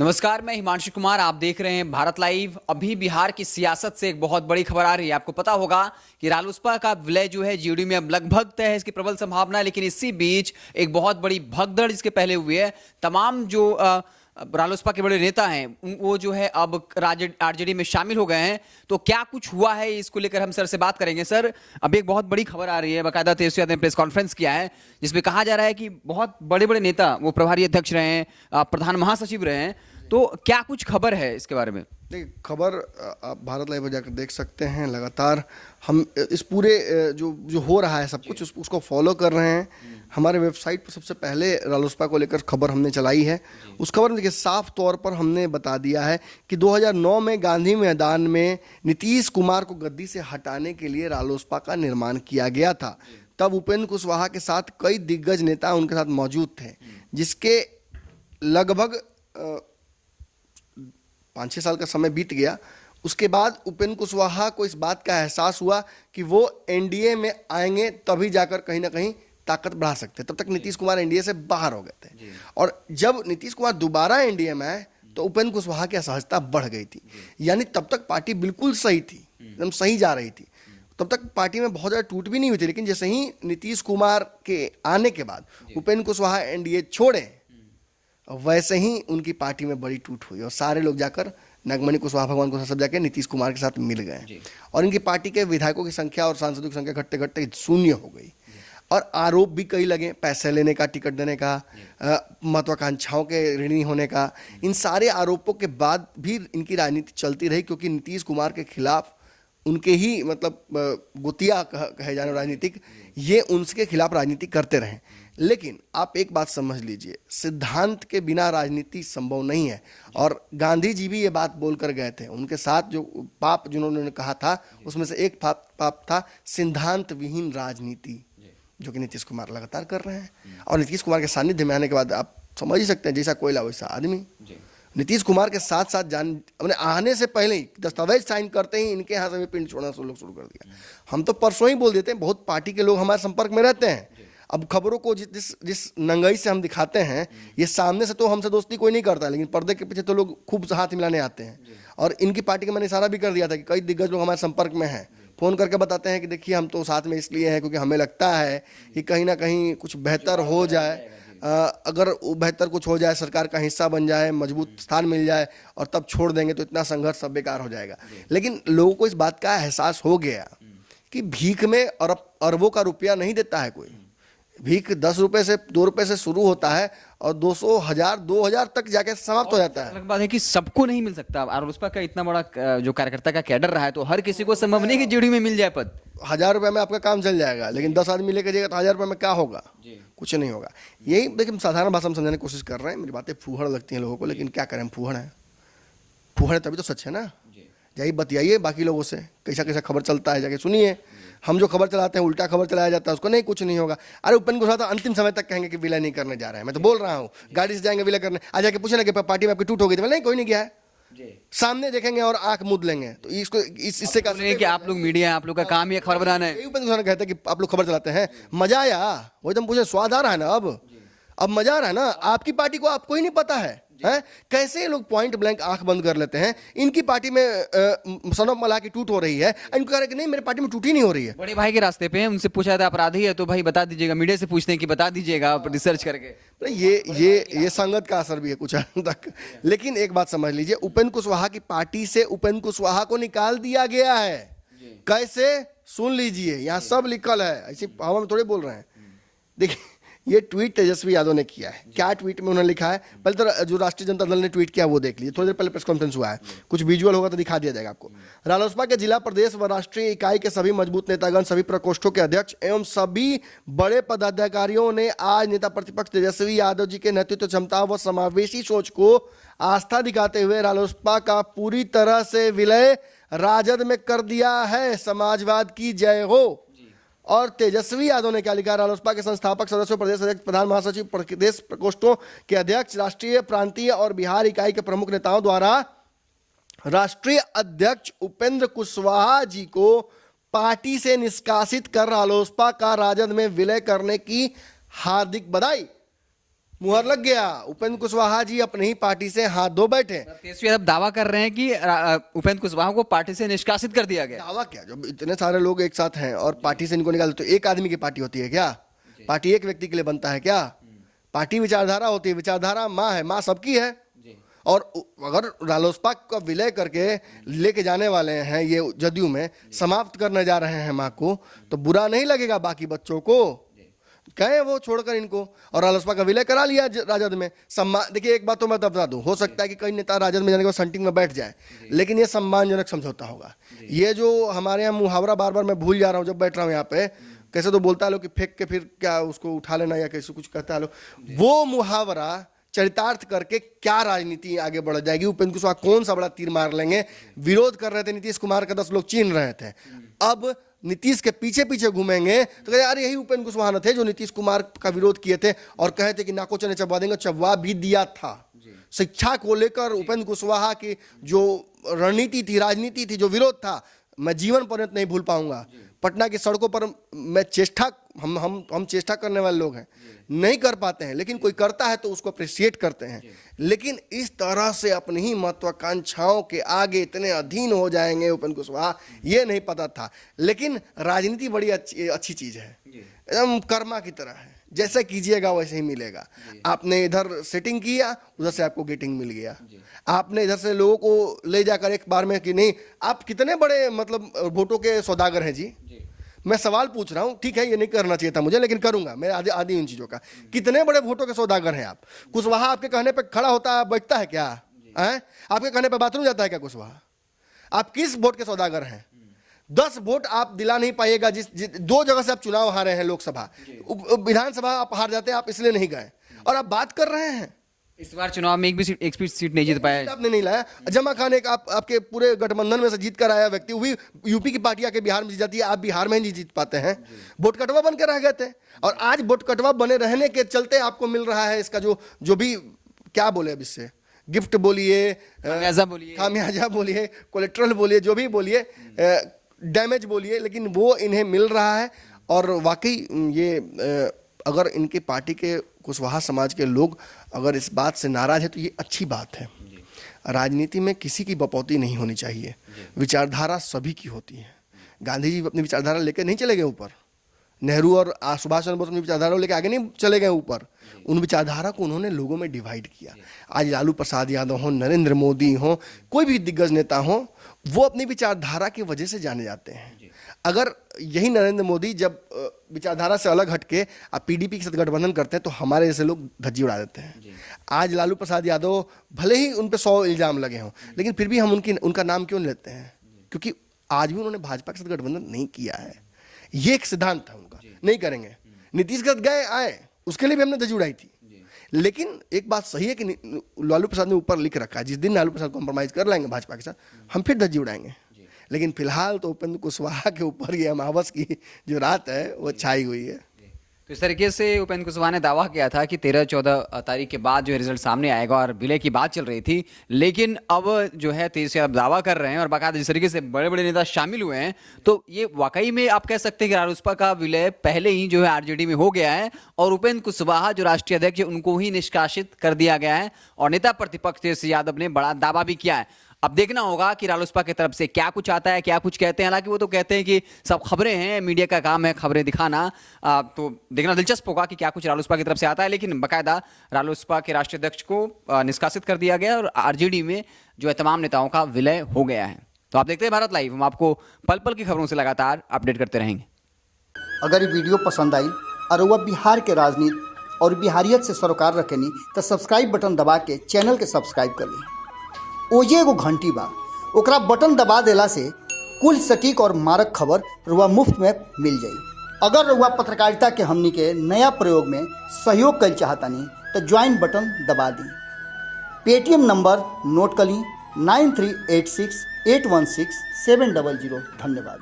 नमस्कार, मैं हिमांशु कुमार। आप देख रहे हैं भारत लाइव। अभी बिहार की सियासत से एक बहुत बड़ी खबर आ रही है। आपको पता होगा कि रालोसपा का विलय जो है जेडीयू में अब लगभग तय है, इसकी प्रबल संभावना है। लेकिन इसी बीच एक बहुत बड़ी भगदड़ इसके पहले हुई है। तमाम जो रालोसपा के बड़े नेता हैं वो जो है अब आरजेडी में शामिल हो गए हैं। तो क्या कुछ हुआ है, इसको लेकर हम सर से बात करेंगे। सर, अभी एक बहुत बड़ी खबर आ रही है, बाकायदा तेजस्वी यादव ने प्रेस कॉन्फ्रेंस किया है जिसमें कहा जा रहा है कि बहुत बड़े बड़े नेता, वो प्रभारी अध्यक्ष रहे हैं, प्रधान महासचिव रहे हैं, तो क्या कुछ खबर है इसके बारे में? देखिए, खबर आप भारत लाइव पर जाकर देख सकते हैं। लगातार हम इस पूरे जो जो हो रहा है सब कुछ उसको फॉलो कर रहे हैं। हमारे वेबसाइट पर सबसे पहले रालोसपा को लेकर खबर हमने चलाई है। उस खबर में देखिए साफ तौर पर हमने बता दिया है कि 2009 में गांधी मैदान में नीतीश कुमार को गद्दी से हटाने के लिए रालोसपा का निर्माण किया गया था। तब उपेंद्र कुशवाहा के साथ कई दिग्गज नेता उनके साथ मौजूद थे, जिसके लगभग 5-6 साल का समय बीत गया। उसके बाद उपेंद्र कुशवाहा को इस बात का एहसास हुआ कि वो एनडीए में आएंगे तभी जाकर कहीं ना कहीं ताकत बढ़ा सकते। तब तक नीतीश कुमार एनडीए से बाहर हो गए थे, और जब नीतीश कुमार दोबारा एनडीए में आए तो उपेंद्र कुशवाहा की असहजता बढ़ गई थी। यानी तब तक पार्टी बिल्कुल सही थी, एकदम सही जा रही थी। तब तक पार्टी में बहुत ज़्यादा टूट भी नहीं हुई थी। लेकिन जैसे ही नीतीश कुमार के आने के बाद उपेंद्र कुशवाहा एनडीए छोड़े, वैसे ही उनकी पार्टी में बड़ी टूट हुई और सारे लोग जाकर नागमणि कुशवाहा, भगवान कुशवाहा सब जाकर नीतीश कुमार के साथ मिल गए और इनकी पार्टी के विधायकों की संख्या और सांसदों की संख्या घटते घटते शून्य हो गई। और आरोप भी कई लगे, पैसे लेने का, टिकट देने का, महत्वाकांक्षाओं के ऋणी होने का। इन सारे आरोपों के बाद भी इनकी राजनीति चलती रही, क्योंकि नीतीश कुमार के खिलाफ उनके ही गुतिया कहे जाने राजनीतिक, ये उनके खिलाफ राजनीति करते रहे। लेकिन आप एक बात समझ लीजिए, सिद्धांत के बिना राजनीति संभव नहीं है। और गांधी जी भी ये बात बोल कर गए थे। उनके साथ जो पाप जिन्होंने कहा था, उसमें से एक पाप था सिद्धांत विहीन राजनीति, जो कि नीतीश कुमार लगातार कर रहे हैं। और नीतीश कुमार के सानिध्य में आने के बाद आप समझ ही सकते हैं, जैसा कोयला वैसा आदमी। नीतीश कुमार के साथ साथ अपने आने से पहले ही दस्तावेज साइन करते ही इनके यहाँ से भी पिंड छोड़ना शुरू कर दिया। हम तो परसों ही बोल देते हैं, बहुत पार्टी के लोग हमारे संपर्क में रहते हैं। अब खबरों को जिस नंगाई से हम दिखाते हैं, ये सामने से तो हमसे दोस्ती कोई नहीं करता, लेकिन पर्दे के पीछे तो लोग खूब हाथ मिलाने आते हैं। और इनकी पार्टी का मैंने इशारा भी कर दिया था कि कई दिग्गज लोग हमारे संपर्क में हैं, फ़ोन करके बताते हैं कि देखिए हम तो साथ में इसलिए हैं क्योंकि हमें लगता है कि कहीं ना कहीं कुछ बेहतर हो जाए। अगर बेहतर कुछ हो जाए, सरकार का हिस्सा बन जाए, मजबूत स्थान मिल जाए, और तब छोड़ देंगे तो इतना संघर्ष सब बेकार हो जाएगा। लेकिन लोगों को इस बात का एहसास हो गया कि भीख में अरबों का रुपया नहीं देता है कोई। भीख 10 रुपए से 2 रुपए से शुरू होता है और 200, 1000, 2000 तक जाके समाप्त हो जाता है। अलग बात है कि सबको नहीं मिल सकता। रालोसपा का इतना बड़ा जो कार्यकर्ता का कैडर रहा है, तो हर किसी को संभव नहीं कि जेडीयू में मिल जाए पद। 1000 रुपए में आपका काम चल जाएगा, लेकिन 10 आदमी लेकर जाएगा तो 1000 रुपए में क्या होगा? कुछ नहीं होगा। यही देखिए, साधारण भाषा में समझाने की कोशिश कर रहे हैं। मेरी बातें फूहड़ लगती हैं लोगों को, लेकिन क्या करें, फूहड़ है। फूहड़ है तभी तो सच है ना। जाइए बतियाइए बाकी लोगों से, कैसा कैसा खबर चलता है, जाके सुनिए। हम जो खबर चलाते हैं उल्टा खबर चलाया जाता है, उसको नहीं, कुछ नहीं होगा। अरे उपेंद्र कुशवाहा तो अंतिम समय तक कहेंगे कि विलय नहीं करने जा रहे हैं। मैं तो बोल रहा हूँ, गाड़ी से जाएंगे विलय करने, आ जाके पूछे ना कि पार्टी में आपकी टूट हो गई थी, नहीं कोई नहीं गया है। सामने देखेंगे और आंख मूंद लेंगे। तो इससे कि आप लोग मीडिया, आप लोग का काम ही खबर बनाना है। उपेंद्र कुशवाहा कहते हैं कि आप लोग खबर चलाते हैं, मजा आया, वो एकदम पूछे स्वाद आ रहा है ना, अब मजा आ रहा है ना। आपकी पार्टी को आपको ही नहीं पता है। कैसे ये लोग पॉइंट ब्लैंक आंख बंद कर लेते हैं। इनकी पार्टी में सनम मला की टूट हो रही है, इनको कह रहे कि नहीं मेरी पार्टी में टूट ही नहीं हो रही है। बड़े भाई के रास्ते पे हैं, उनसे पूछा था अपराधी है तो भाई बता दीजिएगा। मीडिया से पूछते हैं कि बता दीजिएगा आप रिसर्च करके। ये संगत का असर भी है कुछ हद तक। लेकिन एक बात समझ लीजिए, उपेंद्र कुशवाहा की पार्टी से उपेंद्र कुशवाहा को निकाल दिया गया है। कैसे, सुन लीजिए, यहाँ सब लिखल है, ऐसी हवा में थोड़े बोल रहे हैं। देखिए, ये ट्वीट तेजस्वी यादव ने किया है। क्या ट्वीट में उन्होंने लिखा है, पहले तो जो राष्ट्रीय जनता दल ने ट्वीट किया वो देख लीजिए। थोड़ी देर पहले प्रेस कॉन्फ्रेंस हुआ है, कुछ विजुअल होगा तो दिखा दिया जाएगा आपको। रालोसपा के जिला, प्रदेश व राष्ट्रीय इकाई के सभी मजबूत नेतागण, सभी प्रकोष्ठों के अध्यक्ष एवं सभी बड़े पदाधिकारियों ने आज नेता प्रतिपक्ष तेजस्वी यादव जी के नेतृत्व क्षमता व समावेशी सोच को आस्था दिखाते हुए रालोसपा का पूरी तरह से विलय राजद में कर दिया है। समाजवाद की जय हो। और तेजस्वी यादव ने क्या लिखा, रालोसपा के संस्थापक सदस्यों, प्रदेश अध्यक्ष, प्रधान महासचिव, प्रदेश प्रकोष्ठों के अध्यक्ष, राष्ट्रीय, प्रांतीय और बिहार इकाई के प्रमुख नेताओं द्वारा राष्ट्रीय अध्यक्ष उपेंद्र कुशवाहा जी को पार्टी से निष्कासित कर रालोसपा का राजद में विलय करने की हार्दिक बधाई। मुहर लग गया। उपेंद्र कुशवाहा जी अपनी ही पार्टी से हाथ धो बैठे। तेजस्वी यादव दावा कर रहे हैं कि उपेंद्र कुशवाहा को पार्टी से निष्कासित कर दिया गया। दावा क्या, जब इतने सारे लोग एक साथ हैं और पार्टी से इनको निकाल, तो एक आदमी की पार्टी होती है क्या? पार्टी एक व्यक्ति के लिए बनता है क्या? पार्टी विचारधारा होती है, विचारधारा माँ है, माँ सबकी है। और अगर रालोसपा का विलय करके लेके जाने वाले हैं ये जदयू में, समाप्त करने जा रहे हैं माँ को, तो बुरा नहीं लगेगा बाकी बच्चों को? कहे वो छोड़कर इनको, और रालोसपा का विलय करा लिया राजद में। सम्मान, देखिए एक बात तो मैं बता दूं, हो सकता है कि कई नेता राजद में जाने के बाद संटिंग में बैठ जाए, लेकिन ये सम्मानजनक समझौता होगा। ये जो हमारे यहाँ मुहावरा बार बार मैं भूल जा रहा हूँ जब बैठ रहा हूँ यहाँ पे, कैसे तो बोलता है लोग कि फेंक के फिर क्या उसको उठा लेना या कैसे कुछ कहता है लोग, वो मुहावरा चरितार्थ करके क्या राजनीति आगे बढ़ जाएगी। उपेंद्र कुशवाहा कौन सा बड़ा तीर मार लेंगे? विरोध कर रहे थे नीतीश कुमार का, 10 लोग चीन रहे थे, अब नीतीश के पीछे पीछे घूमेंगे तो कहे यार यही उपेंद्र कुशवाहा थे जो नीतीश कुमार का विरोध किए थे और कहे थे कि नाको चने चबवा देंगे। चबवा भी दिया था। शिक्षा को लेकर उपेंद्र कुशवाहा की जो रणनीति थी, राजनीति थी, जो विरोध था, मैं जीवन पर्यंत नहीं भूल पाऊंगा। पटना की सड़कों पर मैं चेष्टा, हम चेष्टा करने वाले लोग हैं, नहीं कर पाते हैं, लेकिन कोई करता है तो उसको अप्रिशिएट करते हैं। लेकिन इस तरह से अपनी ही महत्वाकांक्षाओं के आगे इतने अधीन हो जाएंगे उपेंद्र कुशवाहा, ये नहीं पता था। लेकिन राजनीति बड़ी अच्छी चीज है, एकदम कर्मा की तरह है, जैसा कीजिएगा वैसे ही मिलेगा। आपने इधर सेटिंग किया, उधर से आपको गेटिंग मिल गया। आपने इधर से लोगों को ले जाकर एक बार में कि नहीं, आप कितने बड़े मतलब वोटों के सौदागर हैं जी। मैं सवाल पूछ रहा हूं, ठीक है ये नहीं करना चाहिए था मुझे, लेकिन करूंगा, मैं आदि इन चीजों का। कितने बड़े वोटों के सौदागर हैं आप? कुशवाहा आपके कहने पे खड़ा होता है, बैठता है क्या? है आपके कहने पे बाथरूम जाता है क्या कुशवाहा? आप किस वोट के सौदागर हैं? 10 वोट आप दिला नहीं पाइएगा। जिस 2 जगह से आप चुनाव हारे हैं, लोकसभा, विधानसभा आप हार जाते हैं, आप इसलिए नहीं गए, और आप बात कर रहे हैं इस बार चुनाव में एक भी सीट नहीं जीत पाया। आपने नहीं लाया। जमा खान एक आपके पूरे गठबंधन में से जीत कर आया व्यक्ति, वही यूपी की पार्टी आके बिहार में जीत जाती है, आप बिहार में नहीं जीत पाते हैं। वोट कटवा बन के रह गए थे, और आज वोट कटवा बने रहने के चलते आपको मिल रहा है इसका जो भी, क्या बोले अब इससे, गिफ्ट बोलिए, खामियाजा बोलिए, कोलेट्रल बोलिए, जो भी बोलिए, डैमेज बोलिए, लेकिन वो इन्हें मिल रहा है। और वाकई ये अगर इनके पार्टी के कुशवाहा समाज के लोग अगर इस बात से नाराज है तो ये अच्छी बात है। राजनीति में किसी की बपौती नहीं होनी चाहिए, विचारधारा सभी की होती है। गांधी जी अपनी विचारधारा लेकर नहीं चले गए ऊपर, नेहरू और सुभाष चंद्र बोस अपनी विचारधारा लेकर आगे नहीं चले गए ऊपर, उन विचारधारा को उन्होंने लोगों में डिवाइड किया। आज लालू प्रसाद यादव हो, नरेंद्र मोदी हो, कोई भी दिग्गज नेता हो, वो अपनी विचारधारा की वजह से जाने जाते हैं। अगर यही नरेंद्र मोदी जब विचारधारा से अलग हटके आप पीडीपी के साथ गठबंधन करते हैं तो हमारे जैसे लोग धज्जी उड़ा देते हैं। आज लालू प्रसाद यादव भले ही उन पे 100 इल्जाम लगे हों, लेकिन फिर भी हम उनका नाम क्यों लेते हैं? क्योंकि आज भी उन्होंने भाजपा के साथ गठबंधन नहीं किया है। ये एक सिद्धांत था उनका, नहीं करेंगे। नीतीश के साथ गए आए, उसके लिए भी हमने धज्जी उड़ाई थी। लेकिन एक बात सही है कि लालू प्रसाद ने ऊपर लिख रखा है, जिस दिन लालू प्रसाद कॉम्प्रोमाइज कर लेंगे भाजपा के साथ, हम फिर धज्जी उड़ाएंगे। लेकिन फिलहाल तो उपेंद्र कुशवाहा के ऊपर ये अमावस की जो रात है वो छाई हुई है। तो इस तरीके से उपेंद्र कुशवाहा ने दावा किया था कि 13-14 तारीख के बाद जो है रिजल्ट सामने आएगा, और विलय की बात चल रही थी। लेकिन अब जो है तेज से अब दावा कर रहे हैं, और बाकायदा जिस तरीके से बड़े बड़े नेता शामिल हुए हैं, तो ये वाकई में आप कह सकते हैं कि रालोसपा का विलय पहले ही जो है आरजेडी में हो गया है, और उपेंद्र कुशवाहा जो राष्ट्रीय अध्यक्ष है उनको ही निष्कासित कर दिया गया है। और नेता प्रतिपक्ष तेज यादव ने बड़ा दावा भी किया है। अब देखना होगा कि रालोसपा की तरफ से क्या कुछ आता है, क्या कुछ कहते हैं। हालांकि वो तो कहते हैं कि सब खबरें हैं, मीडिया का काम है खबरें दिखाना, तो देखना दिलचस्प होगा कि क्या कुछ रालोसपा की तरफ से आता है। लेकिन बाकायदा रालोसपा के राष्ट्रीय अध्यक्ष को निष्कासित कर दिया गया, और आरजेडी में जो है तमाम नेताओं का विलय हो गया है। तो आप देखते हैं भारत लाइव, हम आपको पल पल की खबरों से लगातार अपडेट करते रहेंगे। अगर ये वीडियो पसंद आई और वह बिहार के राजनीति और बिहारियत से सरोकार रखेनी तो सब्सक्राइब बटन दबा के चैनल के सब्सक्राइब कर ली। ओजे एगो घंटी बा, ओकरा बटन दबा देला से कुल सटीक और मारक खबर रुआ मुफ्त में मिल जाई। अगर रुआ पत्रकारिता के हमनी के नया प्रयोग में सहयोग कर चाहतानी तो ज्वाइन बटन दबा दी। पेटीएम नंबर नोट कर ली 9386816700। धन्यवाद।